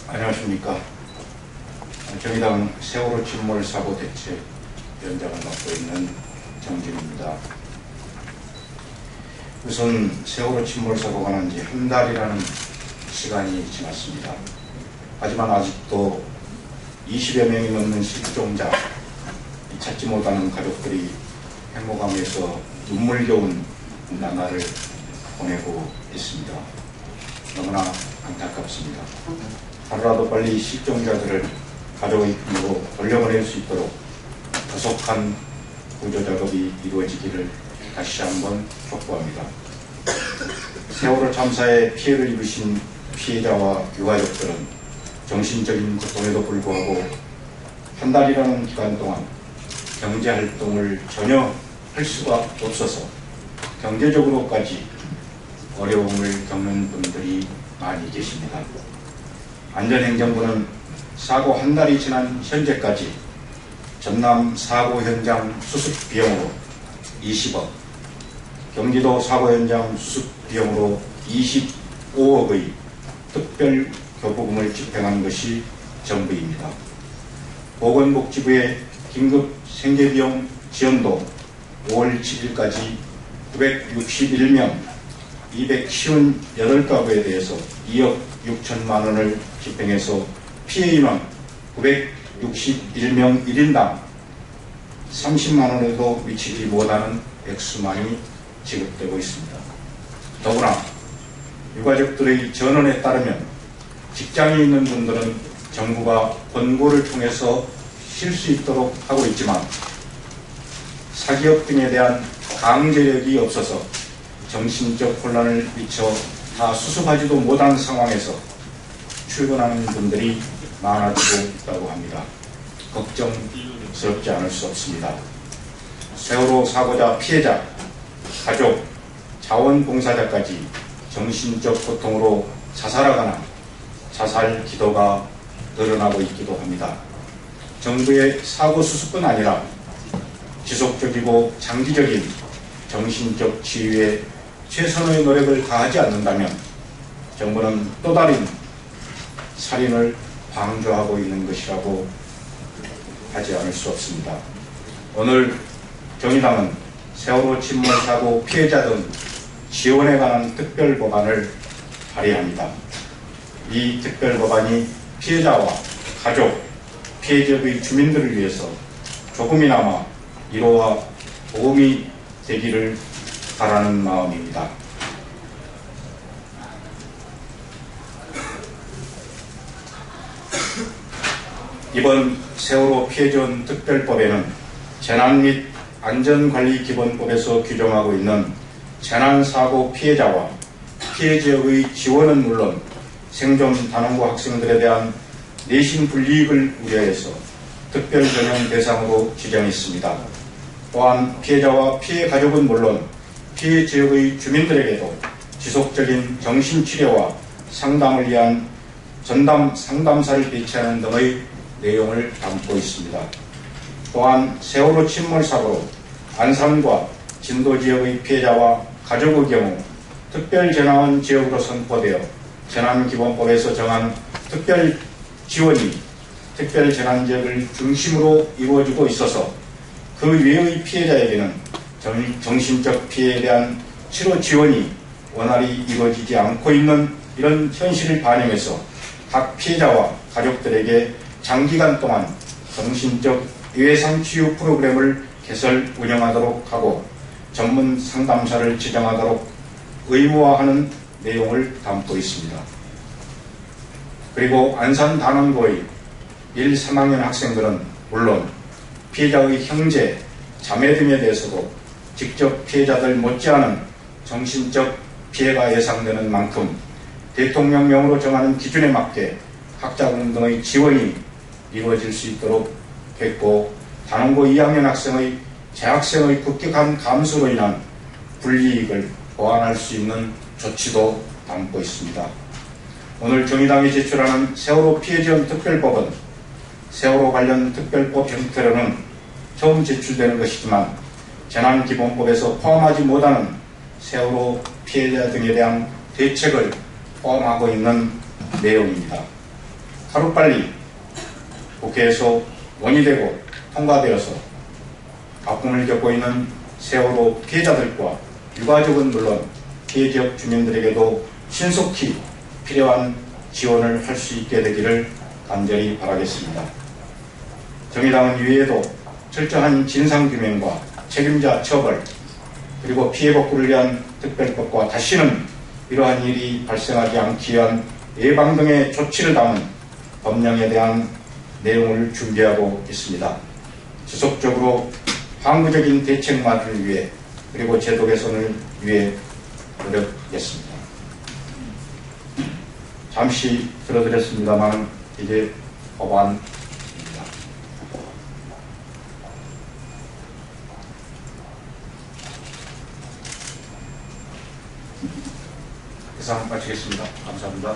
안녕하십니까. 정의당 세월호 침몰 사고 대책 위원장을 맡고 있는 정진입니다. 우선 세월호 침몰 사고가 난 지 한 달이라는 시간이 지났습니다. 하지만 아직도 20여 명이 넘는 실종자, 찾지 못하는 가족들이 행복함에서 눈물겨운 나날을 보내고 있습니다. 너무나 안타깝습니다. 하루라도 빨리 실종자들을 가족의 품으로 돌려보낼 수 있도록 조속한 구조 작업이 이루어지기를 다시 한번 촉구합니다. 세월호 참사에 피해를 입으신 피해자와 유가족들은 정신적인 고통에도 불구하고 한 달이라는 기간 동안 경제활동을 전혀 할 수가 없어서 경제적으로까지 어려움을 겪는 분들이 많이 계십니다. 안전행정부는 사고 한 달이 지난 현재까지 전남 사고 현장 수습 비용으로 20억, 경기도 사고 현장 수습 비용으로 25억의 특별 교부금을 집행한 것이 전부입니다. 보건복지부의 긴급 생계비용 지원도 5월 7일까지 961명 258가구에 대해서 2억 6천만 원을 집행해서 피해 인원 961명 1인당 30만 원에도 미치지 못하는 액수만이 지급되고 있습니다. 더구나 유가족들의 전원에 따르면 직장에 있는 분들은 정부가 권고를 통해서 쉴 수 있도록 하고 있지만 사기업 등에 대한 강제력이 없어서 정신적 혼란을 미쳐 다 수습하지도 못한 상황에서 출근하는 분들이 많아지고 있다고 합니다. 걱정스럽지 않을 수 없습니다. 세월호 사고자 피해자, 가족, 자원봉사자까지 정신적 고통으로 자살하거나 자살 기도가 늘어나고 있기도 합니다. 정부의 사고 수습뿐 아니라 지속적이고 장기적인 정신적 치유에 최선의 노력을 다하지 않는다면 정부는 또 다른 살인을 방조하고 있는 것이라고 하지 않을 수 없습니다. 오늘 정의당은 세월호 침몰 사고 피해자 등 지원에 관한 특별 법안을 발의합니다. 이 특별 법안이 피해자와 가족, 피해 지역의 주민들을 위해서 조금이나마 위로와 도움이 되기를 바라는 마음입니다. 이번 세월호 피해지원 특별법에는 재난 및 안전관리기본법에서 규정하고 있는 재난사고 피해자와 피해 지역의 지원은 물론 생존 단원고 학생들에 대한 내신 불이익을 우려해서 특별 전형 대상으로 지정했습니다. 또한 피해자와 피해 가족은 물론 피해 지역의 주민들에게도 지속적인 정신치료와 상담을 위한 전담 상담사를 배치하는 등의 내용을 담고 있습니다. 또한 세월호 침몰 사고로 안산과 진도 지역의 피해자와 가족의 경우 특별재난원 지역으로 선포되어 재난기본법에서 정한 특별 지원이 특별재난지역을 중심으로 이루어지고 있어서 그 외의 피해자에게는 정신적 피해에 대한 치료 지원이 원활히 이루어지지 않고 있는 이런 현실을 반영해서 각 피해자와 가족들에게 장기간 동안 정신적 예외상 치유 프로그램을 개설 운영하도록 하고 전문 상담사를 지정하도록 의무화하는 내용을 담고 있습니다. 그리고 안산 단원고의 1, 3학년 학생들은 물론 피해자의 형제, 자매 등에 대해서도 직접 피해자들 못지않은 정신적 피해가 예상되는 만큼 대통령령으로 정하는 기준에 맞게 학자금 등의 지원이 이루어질 수 있도록 했고 단원고 2학년 학생의 재학생의 급격한 감소로 인한 불이익을 보완할 수 있는 조치도 담고 있습니다. 오늘 정의당이 제출하는 세월호 피해지원 특별법은 세월호 관련 특별법 형태로는 처음 제출되는 것이지만 재난기본법에서 포함하지 못하는 세월호 피해자 등에 대한 대책을 포함하고 있는 내용입니다. 하루빨리 국회에서 논의되고 통과되어서 아픔을 겪고 있는 세월호 피해자들과 유가족은 물론 피해 지역 주민들에게도 신속히 필요한 지원을 할 수 있게 되기를 간절히 바라겠습니다. 정의당은 이외에도 철저한 진상규명과 책임자 처벌, 그리고 피해 복구를 위한 특별법과 다시는 이러한 일이 발생하지 않기 위한 예방 등의 조치를 담은 법령에 대한 내용을 준비하고 있습니다. 지속적으로 항구적인 대책 마련을 위해 그리고 제도 개선을 위해 노력하겠습니다. 잠시 들어드렸습니다만 이제 법안입니다. 이상 마치겠습니다. 감사합니다.